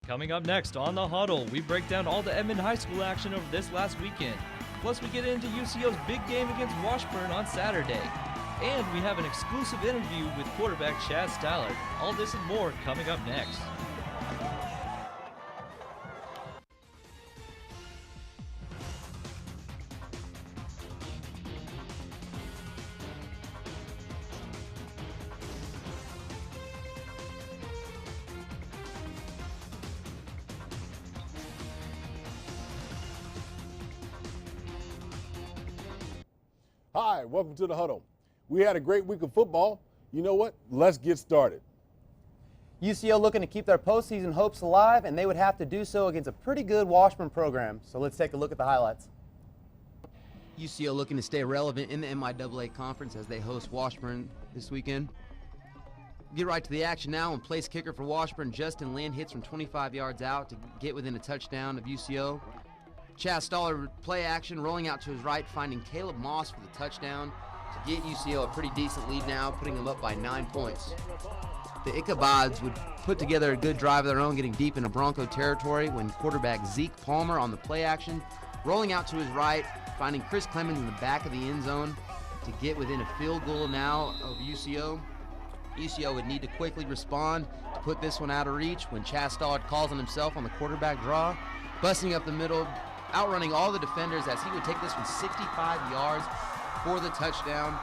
Coming up next on The Huddle, we break down all the Edmond High School action over this last weekend. Plus, we get into UCO's big game against Washburn on Saturday. And we have an exclusive interview with quarterback Chaz Stallard. All this and more coming up next. Hi, welcome to the Huddle. We had a great week of football. You know what? Let's get started. UCO looking to keep their postseason hopes alive, and they would have to do so against a pretty good Washburn program. So let's take a look at the highlights. UCO looking to stay relevant in the MIAA conference as they host Washburn this weekend. Get right to the action now, and place kicker for Washburn, Justin Lynn, hits from 25 yards out to get within a touchdown of UCO. Chaz Stallard play action, rolling out to his right, finding Caleb Moss for the touchdown to get UCO a pretty decent lead now, putting them up by 9 points. The Ichabods would put together a good drive of their own, getting deep into Bronco territory when quarterback Zeke Palmer on the play action, rolling out to his right, finding Chris Clemens in the back of the end zone to get within a field goal now of UCO. UCO would need to quickly respond to put this one out of reach when Chaz Stallard calls on himself on the quarterback draw, busting up the middle, outrunning all the defenders as he would take this one 65 yards for the touchdown,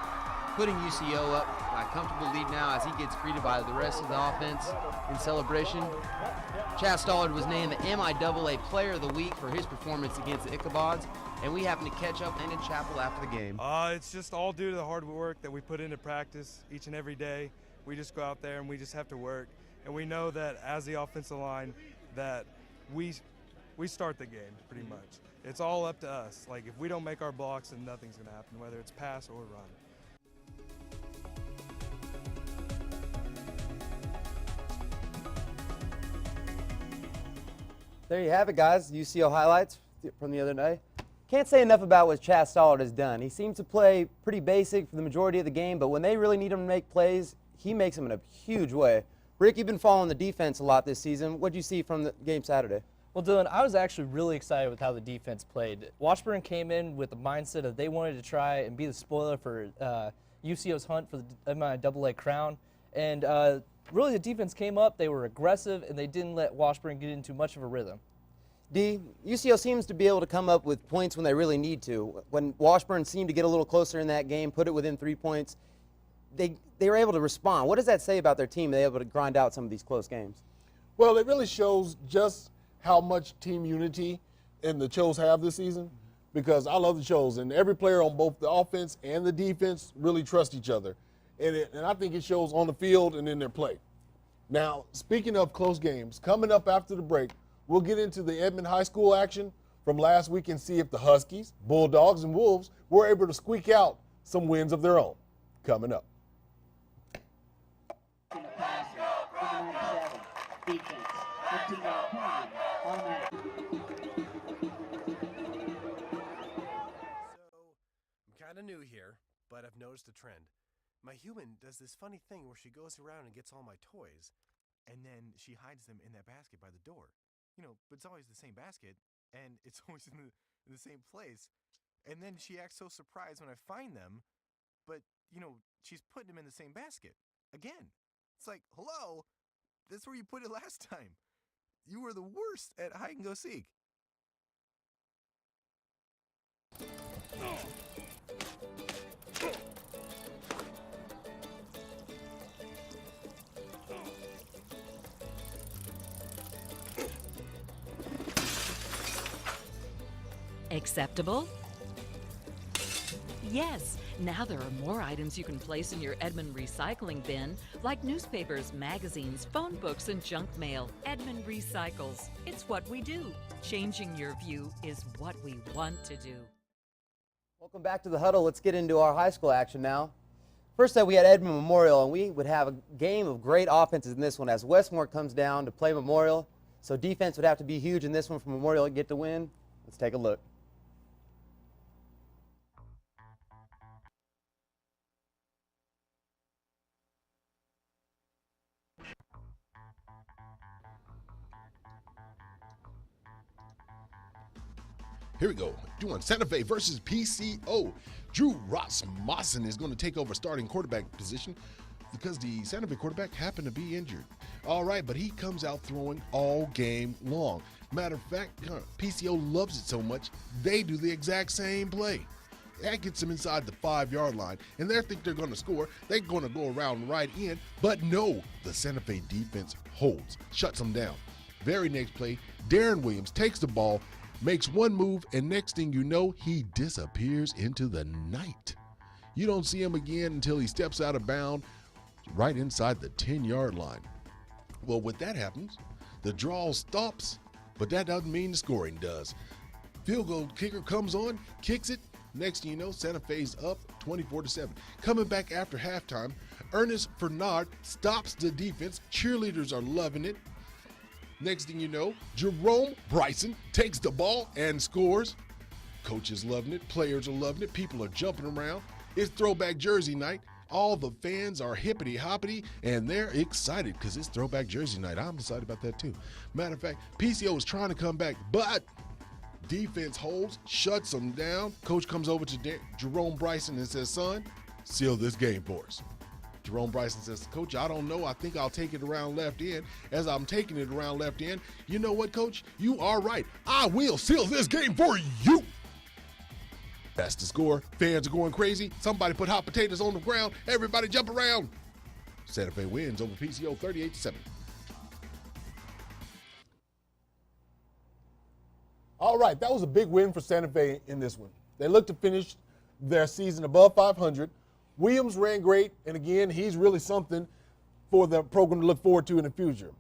putting UCO up by a comfortable lead now as he gets greeted by the rest of the offense in celebration. Chaz Stallard was named the MIAA Player of the Week for his performance against the Ichabods, and we happen to catch up in Chapel after the game. It's just all due to the hard work that we put into practice each and every day. We just go out there and we just have to work, and we know that as the offensive line that we start the game pretty much. It's all up to us. Like, if we don't make our blocks, then nothing's going to happen, whether it's pass or run. There you have it, guys. UCO highlights from the other day. Can't say enough about what Chaz Stallard has done. He seems to play pretty basic for the majority of the game, but when they really need him to make plays, he makes them in a huge way. Rick, you've been following the defense a lot this season. What did you see from the game Saturday? Well, Dylan, I was actually really excited with how the defense played. Washburn came in with the mindset of they wanted to try and be the spoiler for UCO's hunt for the MIAA crown. And really the defense came up, they were aggressive, and they didn't let Washburn get into much of a rhythm. D, UCO seems to be able to come up with points when they really need to. When Washburn seemed to get a little closer in that game, put it within 3 points, they were able to respond. What does that say about their team? They're able to grind out some of these close games. Well, it really shows just how much team unity and the Chos have this season, because I love the Chos, and every player on both the offense and the defense really trust each other. And I think it shows on the field and in their play. Now, speaking of close games, coming up after the break, we'll get into the Edmond High School action from last week and see if the Huskies, Bulldogs, and Wolves were able to squeak out some wins of their own. Coming up. Kind of new here, but I've noticed a trend. My human does this funny thing where she goes around and gets all my toys, and then she hides them in that basket by the door. You know, but it's always the same basket, and it's always in the same place. And then she acts so surprised when I find them, but, you know, she's putting them in the same basket. Again. It's like, hello? That's where you put it last time. You were the worst at hide and go seek. Acceptable? Yes, now there are more items you can place in your Edmond recycling bin, like newspapers, magazines, phone books, and junk mail. Edmond recycles. It's what we do. Changing your view is what we want to do. Welcome back to the Huddle. Let's get into our high school action now. First up, we had Edmond Memorial, and we would have a game of great offenses in this one as Westmore comes down to play Memorial. So defense would have to be huge in this one for Memorial to get the win. Let's take a look. Here we go. Doing Santa Fe versus PCO. Drew Rasmussen is going to take over starting quarterback position because the Santa Fe quarterback happened to be injured. All right, but he comes out throwing all game long. Matter of fact, PCO loves it so much, they do the exact same play. That gets them inside the 5-yard line, and they think they're going to score. They're going to go around right in, but no, the Santa Fe defense holds, shuts them down. Very next play, Darren Williams takes the ball, makes one move, and next thing you know, he disappears into the night. You don't see him again until he steps out of bounds right inside the 10-yard line. Well, when that happens, the draw stops, but that doesn't mean the scoring does. Field goal kicker comes on, kicks it. Next thing you know, Santa Fe's up 24-7. Coming back after halftime, Ernest Fernard stops the defense. Cheerleaders are loving it. Next thing you know, Jerome Bryson takes the ball and scores. Coaches loving it, players are loving it, people are jumping around. It's throwback jersey night. All the fans are hippity hoppity and they're excited because it's throwback jersey night. I'm excited about that too. Matter of fact, PCO is trying to come back, but defense holds, shuts them down. Coach comes over to Jerome Bryson and says, son, seal this game for us. Jerome Bryson says, Coach, I don't know. I think I'll take it around left end. As I'm taking it around left end, you know what, Coach? You are right. I will seal this game for you. That's the score. Fans are going crazy. Somebody put hot potatoes on the ground. Everybody jump around. Santa Fe wins over PCO 38-7. All right, that was a big win for Santa Fe in this one. They look to finish their season above 500. Williams ran great, and again, he's really something for the program to look forward to in the future.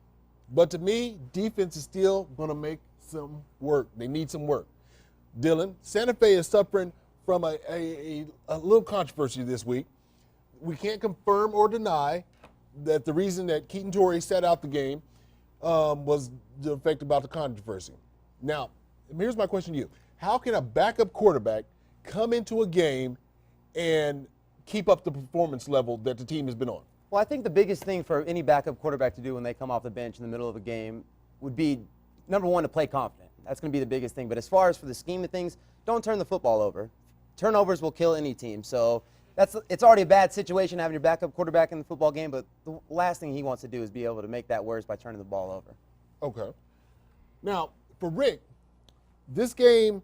But to me, defense is still going to make some work. They need some work. Dylan, Santa Fe is suffering from a little controversy this week. We can't confirm or deny that the reason that Keaton Torrey sat out the game was the effect about the controversy. Now, here's my question to you. How can a backup quarterback come into a game and keep up the performance level that the team has been on? Well, I think the biggest thing for any backup quarterback to do when they come off the bench in the middle of a game would be, number one, to play confident. That's going to be the biggest thing. But as far as for the scheme of things, don't turn the football over. Turnovers will kill any team. So it's already a bad situation having your backup quarterback in the football game, but the last thing he wants to do is be able to make that worse by turning the ball over. Okay. Now, for Rick, this game,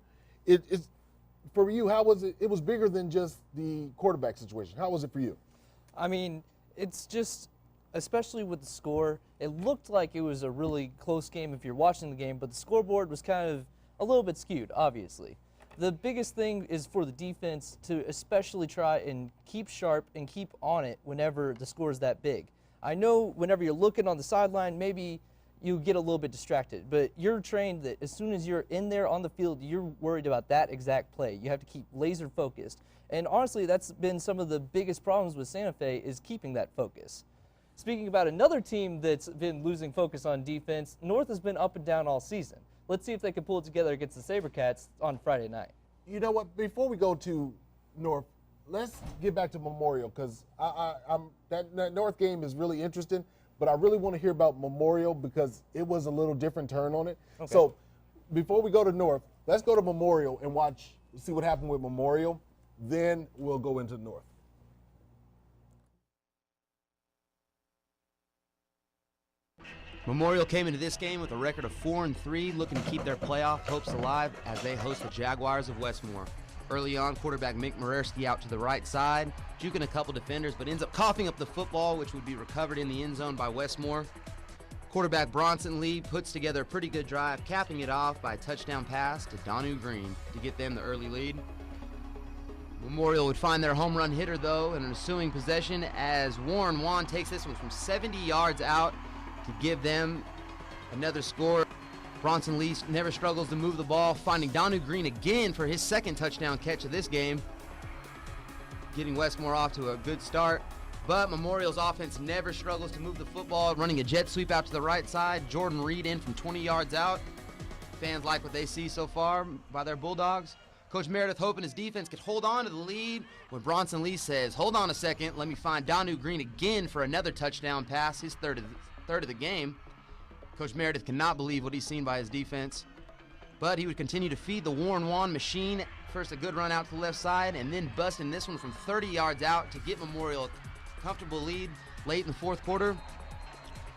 for you, how was it? It was bigger than just the quarterback situation. How was it for you? I mean, it's just, especially with the score, it looked like it was a really close game if you're watching the game, but the scoreboard was kind of a little bit skewed, obviously. The biggest thing is for the defense to especially try and keep sharp and keep on it whenever the score is that big. I know whenever you're looking on the sideline, maybe you get a little bit distracted, but you're trained that as soon as you're in there on the field, you're worried about that exact play. You have to keep laser focused. And honestly, that's been some of the biggest problems with Santa Fe is keeping that focus. Speaking about another team that's been losing focus on defense, North has been up and down all season. Let's see if they can pull it together against the SaberCats on Friday night. You know what? Before we go to North, let's get back to Memorial because that North game is really interesting, but I really want to hear about Memorial because it was a little different turn on it. Okay. So before we go to North, let's go to Memorial and see what happened with Memorial. Then we'll go into North. Memorial came into this game with a record of 4-3, looking to keep their playoff hopes alive as they host the Jaguars of Westmore. Early on, quarterback Mick Marersky out to the right side, juking a couple defenders, but ends up coughing up the football, which would be recovered in the end zone by Westmore. Quarterback Bronson Lee puts together a pretty good drive, capping it off by a touchdown pass to Donu Green to get them the early lead. Memorial would find their home run hitter, though, in an ensuing possession as Warren Wan takes this one from 70 yards out to give them another score. Bronson Lee never struggles to move the ball, finding Donu Green again for his second touchdown catch of this game, getting Westmore off to a good start. But Memorial's offense never struggles to move the football, running a jet sweep out to the right side. Jordan Reed in from 20 yards out. Fans like what they see so far by their Bulldogs. Coach Meredith hoping his defense could hold on to the lead when Bronson Lee says, hold on a second, let me find Donu Green again for another touchdown pass, his third of the game. Coach Meredith cannot believe what he's seen by his defense. But he would continue to feed the Warren Wan machine. First a good run out to the left side, and then busting this one from 30 yards out to get Memorial a comfortable lead late in the fourth quarter.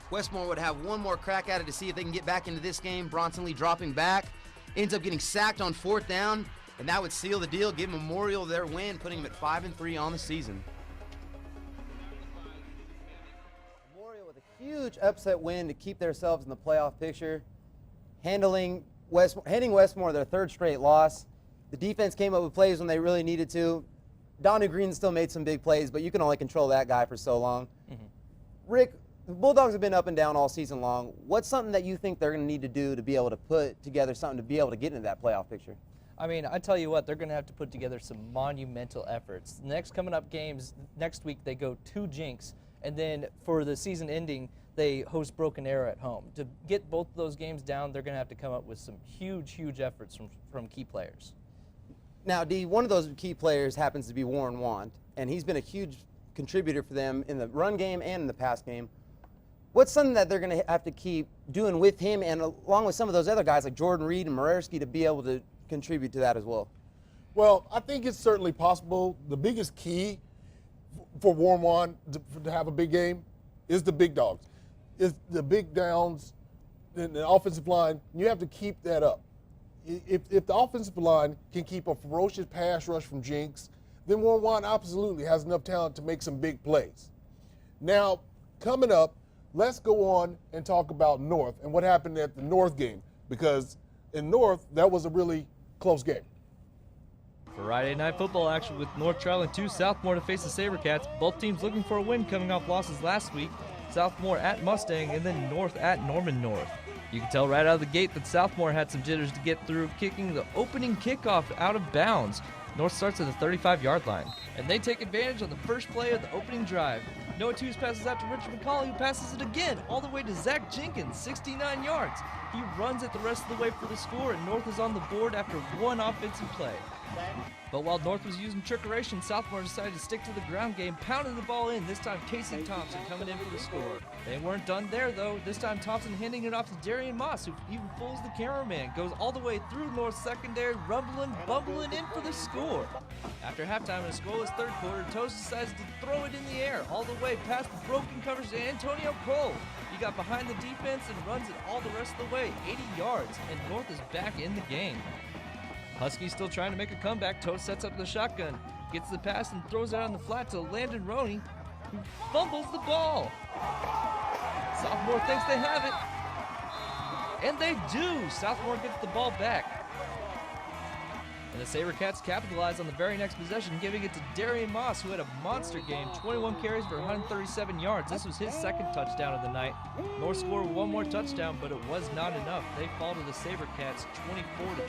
Westmore would have one more crack at it to see if they can get back into this game. Bronson Lee dropping back, ends up getting sacked on fourth down, and that would seal the deal, give Memorial their win, putting them at 5-3 on the season. Memorial with a huge upset win to keep themselves in the playoff picture, handing Westmore their third straight loss. The defense came up with plays when they really needed to. Donnie Green still made some big plays, but you can only control that guy for so long. Rick, the Bulldogs have been up and down all season long. What's something that you think they're going to need to do to be able to put together something to be able to get into that playoff picture? I mean, I tell you what, they're going to have to put together some monumental efforts. The next coming up games, next week they go to Jinx, and then for the season ending, they host Broken Arrow at home. To get both of those games down, they're going to have to come up with some huge efforts from key players. Now, D, one of those key players happens to be Warren Wand, and he's been a huge contributor for them in the run game and in the pass game. What's something that they're going to have to keep doing with him and along with some of those other guys like Jordan Reed and Morersky to be able to contribute to that as well? Well, I think it's certainly possible. The biggest key for Warren Wan to have a big game is the big dogs. It's the big downs in the offensive line. You have to keep that up. If the offensive line can keep a ferocious pass rush from Jinx, then Warren Wan absolutely has enough talent to make some big plays. Now, coming up, let's go on and talk about North and what happened at the North game, because in North, that was a really close game. Friday night football action with North traveling to Southmore to face the SaberCats. Both teams looking for a win coming off losses last week. Southmore at Mustang and then North at Norman North. You can tell right out of the gate that Southmore had some jitters to get through, kicking the opening kickoff out of bounds. North starts at the 35-yard line, and they take advantage on the first play of the opening drive. Noah Tews passes out to Richard McCauley, who passes it again all the way to Zach Jenkins, 69 yards. He runs it the rest of the way for the score, and North is on the board after one offensive play. But while North was using trickeration, Southmore decided to stick to the ground game, pounding the ball in. This time, Casey Thompson coming in for the score. They weren't done there, though. This time, Thompson handing it off to Darian Moss, who even fools the cameraman. Goes all the way through North's secondary, bumbling in for the score. After halftime in a scoreless third quarter, Toast decides to throw it in the air all the way past the broken coverage to Antonio Cole. He got behind the defense and runs it all the rest of the way, 80 yards, and North is back in the game. Huskies still trying to make a comeback. Toast sets up the shotgun, gets the pass and throws it on the flat to Landon Roney, who fumbles the ball. Sophomore thinks they have it, and they do. Sophomore gets the ball back. And the SaberCats capitalize on the very next possession, giving it to Darian Moss, who had a monster game, 21 carries for 137 yards. This was his second touchdown of the night. North scored one more touchdown, but it was not enough. They fall to the SaberCats 24-21.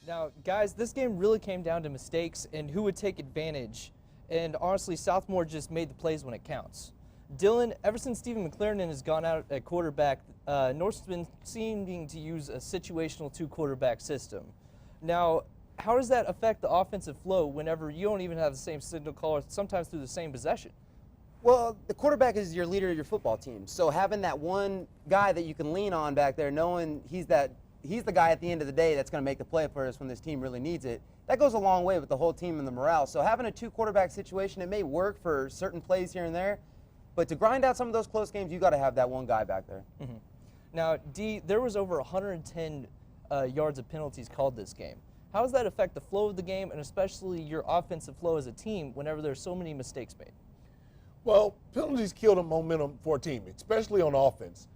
Now, guys, this game really came down to mistakes and who would take advantage. And honestly, Southmore just made the plays when it counts. Dylan, ever since Stephen McLaren has gone out at quarterback, North's been seeming to use a situational two-quarterback system. Now, how does that affect the offensive flow whenever you don't even have the same signal caller, sometimes through the same possession? Well, the quarterback is your leader of your football team. So having that one guy that you can lean on back there, knowing he's the guy at the end of the day that's going to make the play for us when this team really needs it, that goes a long way with the whole team and the morale. So having a two-quarterback situation, it may work for certain plays here and there, but to grind out some of those close games, you got to have that one guy back there. Mm-hmm. Now, D, there was over 110 yards of penalties called this game. How does that affect the flow of the game and especially your offensive flow as a team whenever there's so many mistakes made? Well, penalties kill the momentum for a team, especially on offense.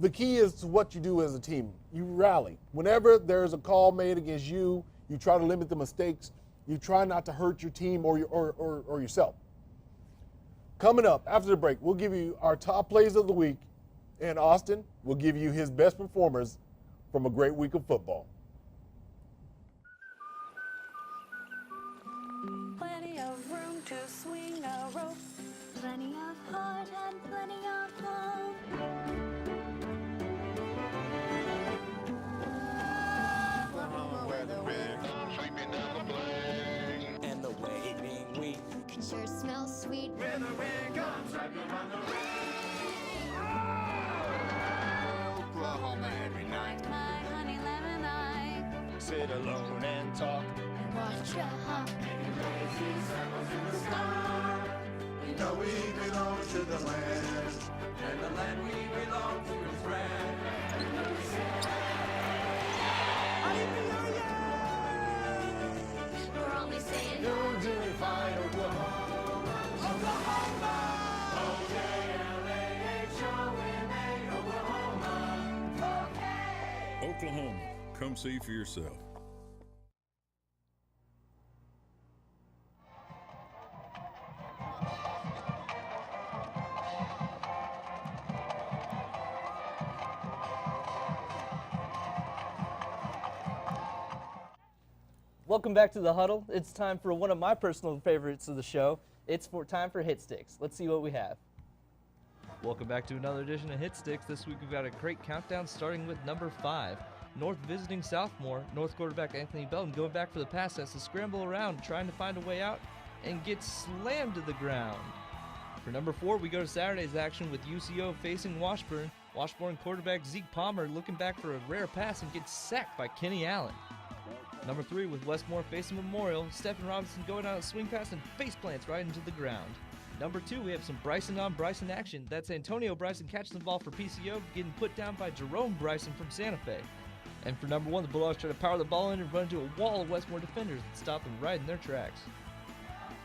The key is what you do as a team. You rally. Whenever there's a call made against you, you try to limit the mistakes. You try not to hurt your team or yourself. Coming up after the break, we'll give you our top plays of the week, and Austin will give you his best performers from a great week of football. Plenty of room to swing a rope, plenty of heart and plenty of hope. Where the wind comes sweeping down the plain, and the waving wheat can sure smell sweet. Where the wind comes sweeping down the plain. sit alone and talk and watch ya hop. We know we belong to the land, and the land we belong to is grand. We're only saying You're doing fine, Oklahoma. Oklahoma! O-K-L-A-H-O-M-A, Oklahoma. Oklahoma, come see for yourself. Welcome back to the Huddle. It's time for one of my personal favorites of the show. It's time for Hit Sticks. Let's see what we have. Welcome back to another edition of Hit Sticks. This week we've got a great countdown starting with number 5. North visiting Southmore. North quarterback Anthony Belton going back for the pass has to scramble around trying to find a way out and get slammed to the ground. For number 4, we go to Saturday's action with UCO facing Washburn. Washburn quarterback Zeke Palmer looking back for a rare pass and gets sacked by Kenny Allen. Number 3, with Westmore facing Memorial, Stephen Robinson going out a swing pass and face plants right into the ground. Number 2, we have some Bryson on Bryson action. That's Antonio Bryson catching the ball for PCO, getting put down by Jerome Bryson from Santa Fe. And for number 1, the Bulldogs try to power the ball in and run into a wall of Westmore defenders that stop them right in their tracks.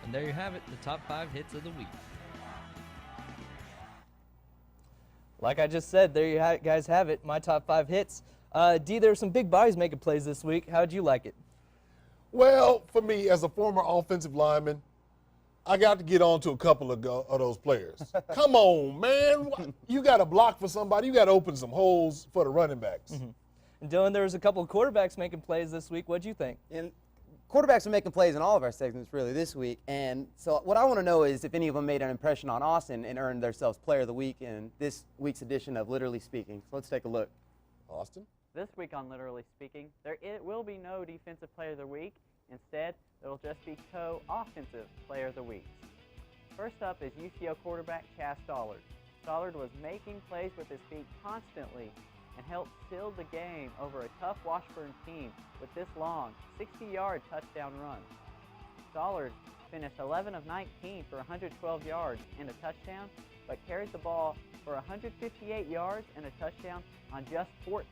And there you have it, the top 5 hits of the week. Like I just said, there you guys have it, my top 5 hits. D, there were some big bodies making plays this week. How'd you like it? Well, for me, as a former offensive lineman, I got to get on to a couple of those players. Come on, man. You got to block for somebody. You got to open some holes for the running backs. Mm-hmm. And Dylan, there was a couple of quarterbacks making plays this week. What'd you think? And quarterbacks are making plays in all of our segments, really, this week. And so what I want to know is if any of them made an impression on Austin and earned themselves Player of the Week in this week's edition of Literally Speaking. So let's take a look. Austin? This week on Literally Speaking, there will be no Defensive Player of the Week. Instead, there will just be co-offensive Player of the Weeks. First up is UCO quarterback Chaz Stollard. Stollard was making plays with his feet constantly and helped seal the game over a tough Washburn team with this long 60-yard touchdown run. Stollard finished 11 of 19 for 112 yards and a touchdown, but carried the ball for 158 yards and a touchdown on just 14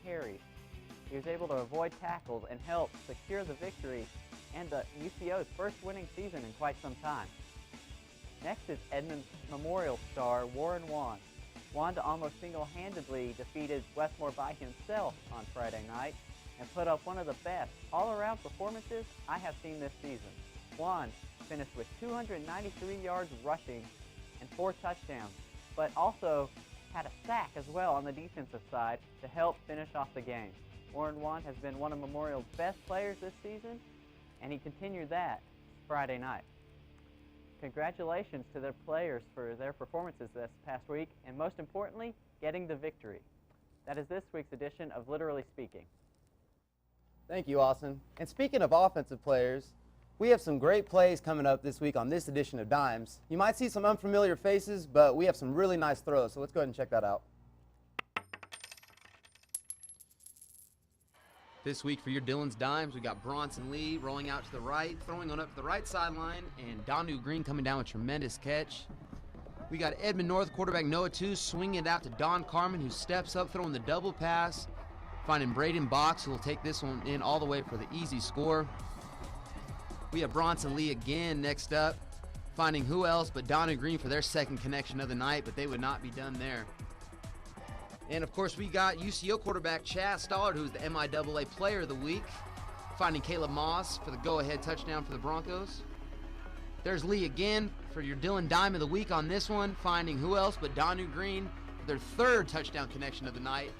carries. He was able to avoid tackles and help secure the victory and the UCO's first winning season in quite some time. Next is Edmond Memorial star Warren Wand. Wand almost single-handedly defeated Westmore by himself on Friday night and put up one of the best all-around performances I have seen this season. Wand finished with 293 yards rushing and 4 touchdowns, but also had a sack as well on the defensive side to help finish off the game. Warren Wand has been one of Memorial's best players this season, and he continued that Friday night. Congratulations to their players for their performances this past week, and most importantly, getting the victory. That is this week's edition of Literally Speaking. Thank you, Austin. And speaking of offensive players, we have some great plays coming up this week on this edition of Dimes. You might see some unfamiliar faces, but we have some really nice throws, so let's go ahead and check that out. This week for your Dylan's Dimes, we got Bronson Lee rolling out to the right, throwing on up to the right sideline, and Donu Green coming down with a tremendous catch. We got Edmond North quarterback Noah 2 swinging it out to Don Carmen, who steps up throwing the double pass, finding Braden Box, who will take this one in all the way for the easy score. We have Bronson Lee again next up, finding who else but Donu Green for their second connection of the night, but they would not be done there. And, of course, we got UCO quarterback Chaz Stollard, who's the MIAA Player of the Week, finding Caleb Moss for the go-ahead touchdown for the Broncos. There's Lee again for your Dylan Dime of the Week on this one, finding who else but Donu Green for their third touchdown connection of the night.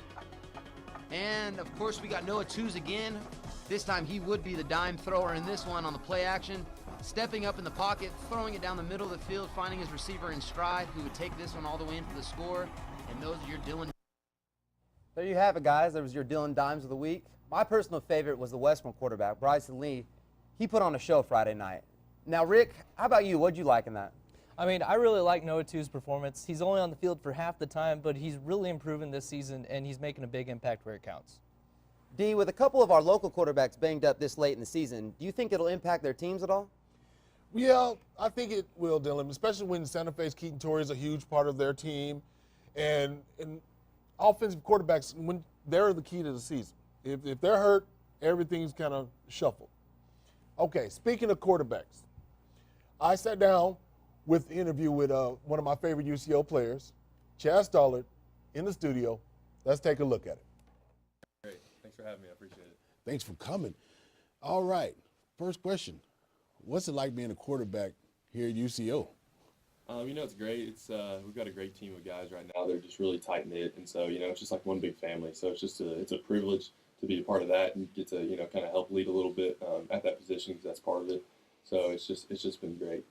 And, of course, we got Noah Twos again. This time he would be the dime thrower in this one on the play action, stepping up in the pocket, throwing it down the middle of the field, finding his receiver in stride, who would take this one all the way in for the score. And those are your Dylan. There you have it, guys. There was your Dylan Dimes of the Week. My personal favorite was the Westmore quarterback, Bryson Lee. He put on a show Friday night. Now, Rick, how about you? What'd you like in that? I mean, I really like Noah 2's performance. He's only on the field for half the time, but he's really improving this season, and he's making a big impact where it counts. D, with a couple of our local quarterbacks banged up this late in the season, do you think it'll impact their teams at all? Yeah, I think it will, Dylan, especially when Santa Fe's Keaton Torrey is a huge part of their team. And offensive quarterbacks, when they're the key to the season. If they're hurt, everything's kind of shuffled. Okay, speaking of quarterbacks, I sat down with the interview with one of my favorite UCO players, Chaz Stollard, in the studio. Let's take a look at it. Great. Thanks for having me. I appreciate it. Thanks for coming. All right, first question. What's it like being a quarterback here at UCO? It's great. We've got a great team of guys right now. They're just really tight knit, and so it's just like one big family. So it's a privilege to be a part of that and get to kind of help lead a little bit at that position because that's part of it. So it's just been great.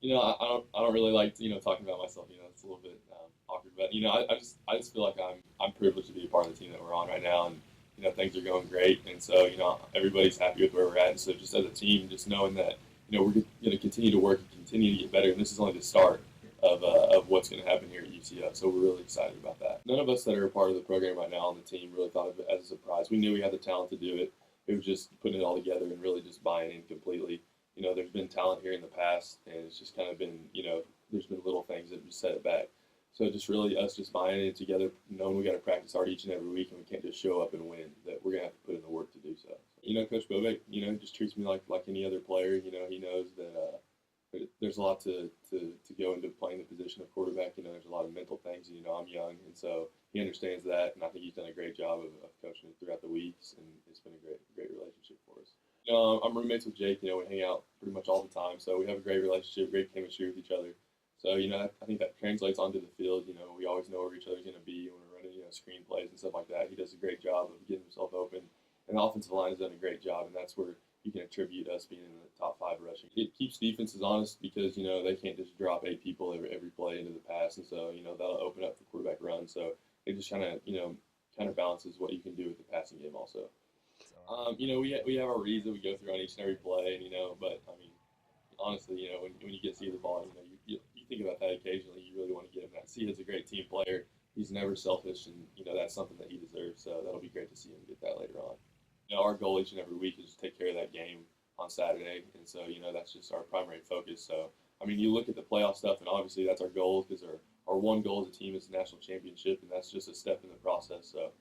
I don't really like talking about myself. It's a little bit awkward, but I just feel like I'm privileged to be a part of the team that we're on right now, and things are going great, and so everybody's happy with where we're at. And so just as a team, just knowing that we're going to continue to work and continue to get better, and this is only the start of what's going to happen here at UCO. So we're really excited about that. None of us that are a part of the program right now on the team really thought of it as a surprise. We knew we had the talent to do it. It was just putting it all together and really just buying in completely. There's been talent here in the past, and it's just kind of been, there's been little things that just set it back. So just really us just buying it together, knowing we got to practice hard each and every week, and we can't just show up and win, that we're going to have to put in the work to do so. Coach Bobek, just treats me like any other player. He knows that there's a lot to go into playing the position of quarterback. There's a lot of mental things, and, I'm young, and so he understands that, and I think he's done a great job of coaching it throughout the weeks, and it's been a great relationship for us. I'm roommates with Jake. We hang out pretty much all the time, so we have a great relationship, great chemistry with each other. So, I think that translates onto the field. We always know where each other's going to be when we're running, screen plays and stuff like that. He does a great job of getting himself open, and the offensive line has done a great job, and that's where you can attribute us being in the top 5 rushing. It keeps defenses honest because, they can't just drop 8 people every play into the pass, and so, that'll open up the quarterback run. So it just kind of balances what you can do with the passing game also. We have our reads that we go through on each and every play, and but honestly, when you get to see the ball, you think about that occasionally. You really want to get him that. He's a great team player. He's never selfish, and that's something that he deserves. So that'll be great to see him get that later on. Our goal each and every week is to take care of that game on Saturday, and so that's just our primary focus. So you look at the playoff stuff, and obviously that's our goal because our one goal as a team is the national championship, and that's just a step in the process. So.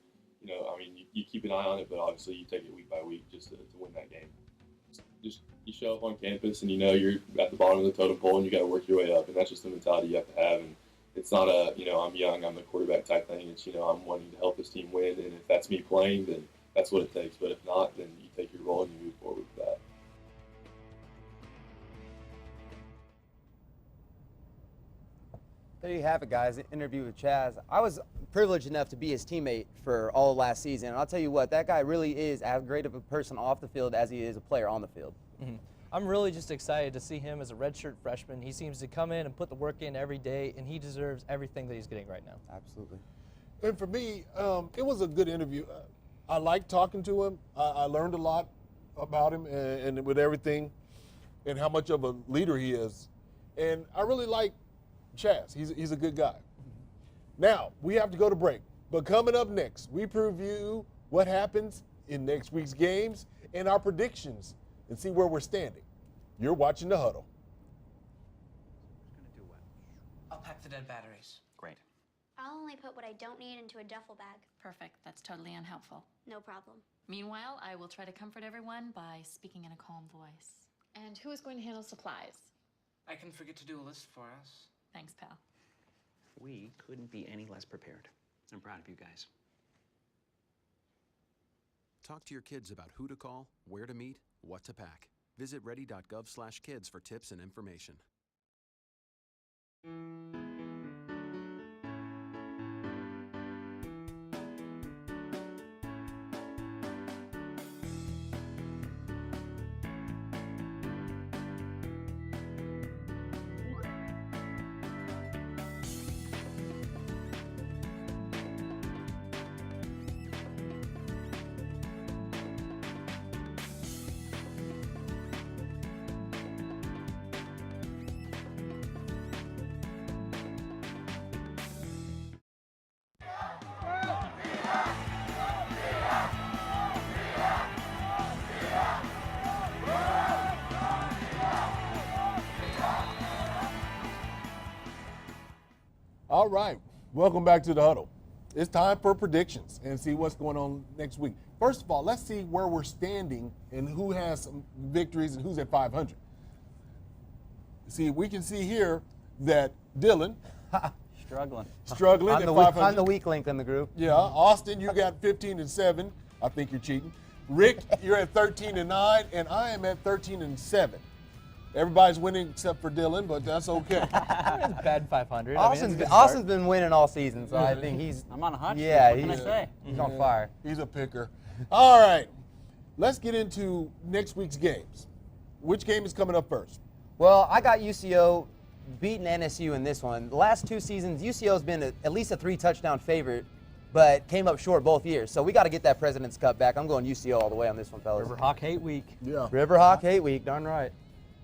You keep an eye on it, but obviously you take it week by week just to win that game. Just you show up on campus and you're at the bottom of the totem pole and you got to work your way up, and that's just the mentality you have to have. And it's not a I'm young, I'm the quarterback type thing. It's I'm wanting to help this team win, and if that's me playing, then that's what it takes. But if not, then you take your role and you move forward with that. There you have it, guys. An interview with Chaz. I was privileged enough to be his teammate for all of last season, and I'll tell you what, that guy really is as great of a person off the field as he is a player on the field. Mm-hmm. I'm really just excited to see him as a redshirt freshman. He seems to come in and put the work in every day, and he deserves everything that he's getting right now. Absolutely. And for me, it was a good interview. I liked talking to him. I learned a lot about him and with everything and how much of a leader he is. And I really like Chaz. He's a good guy. Now, we have to go to break. But coming up next, we preview what happens in next week's games and our predictions and see where we're standing. You're watching The Huddle. Gonna do what? I'll pack the dead batteries. Great. I'll only put what I don't need into a duffel bag. Perfect. That's totally unhelpful. No problem. Meanwhile, I will try to comfort everyone by speaking in a calm voice. And who is going to handle supplies? I can forget to do a list for us. Thanks, pal. We couldn't be any less prepared. I'm proud of you guys. Talk to your kids about who to call, where to meet, what to pack. Visit ready.gov/kids for tips and information. All right. Welcome back to the Huddle. It's time for predictions and see what's going on next week. First of all, let's see where we're standing and who has some victories and who's at 500. See, we can see here that Dylan Struggling at 500. I'm the weak link in the group. Yeah, Austin, you got 15-7. I think you're cheating. Rick, you're at 13-9, and I am at 13-7. Everybody's winning except for Dylan, but that's okay. It's a bad 500. Austin's been winning all season, so I think he's. I'm on a hot streak. Yeah, What can I say? He's on fire. He's a picker. All right, let's get into next week's games. Which game is coming up first? Well, I got UCO beating NSU in this one. The last 2 seasons, UCO's been at least a 3-touchdown favorite, but came up short both years. So we got to get that President's Cup back. I'm going UCO all the way on this one, fellas. Riverhawk hate week. Yeah. Riverhawk hate week, darn right.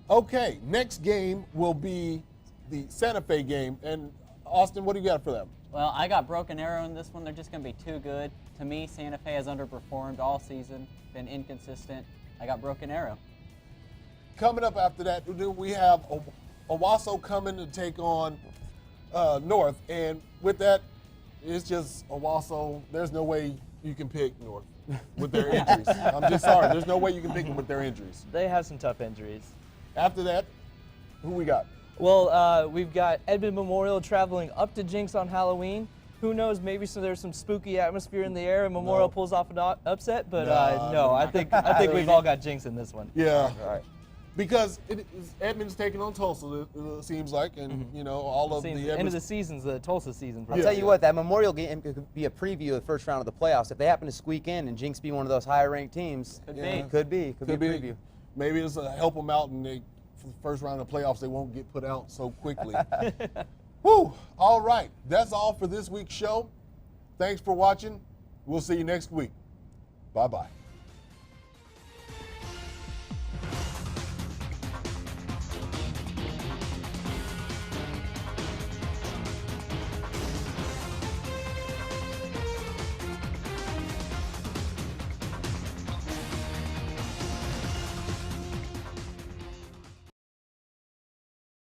Okay, next game will be the Santa Fe game. And Austin, what do you got for them? Well, I got Broken Arrow in this one. They're just going to be too good. To me, Santa Fe has underperformed all season, been inconsistent. I got Broken Arrow. Coming up after that, we have Owasso coming to take on North. And with that, it's just Owasso. There's no way you can pick North with their injuries. I'm just sorry. There's no way you can pick them with their injuries. They have some tough injuries. After that, who we got? Well, we've got Edmond Memorial traveling up to Jinx on Halloween. Who knows? Maybe there's some spooky atmosphere in the air, and Memorial pulls off an upset. But no, I think we've all got Jinx in this one. Yeah. Right. Because Edmonds taking on Tulsa, it seems like, and you know all of the end of the season's the Tulsa season. I'll tell you what, that Memorial game could be a preview of the first round of the playoffs. If they happen to squeak in and Jinx be one of those higher ranked teams, could be a preview. Maybe it's a help them out, and for the first round of the playoffs, they won't get put out so quickly. Whew. All right, that's all for this week's show. Thanks for watching. We'll see you next week. Bye-bye.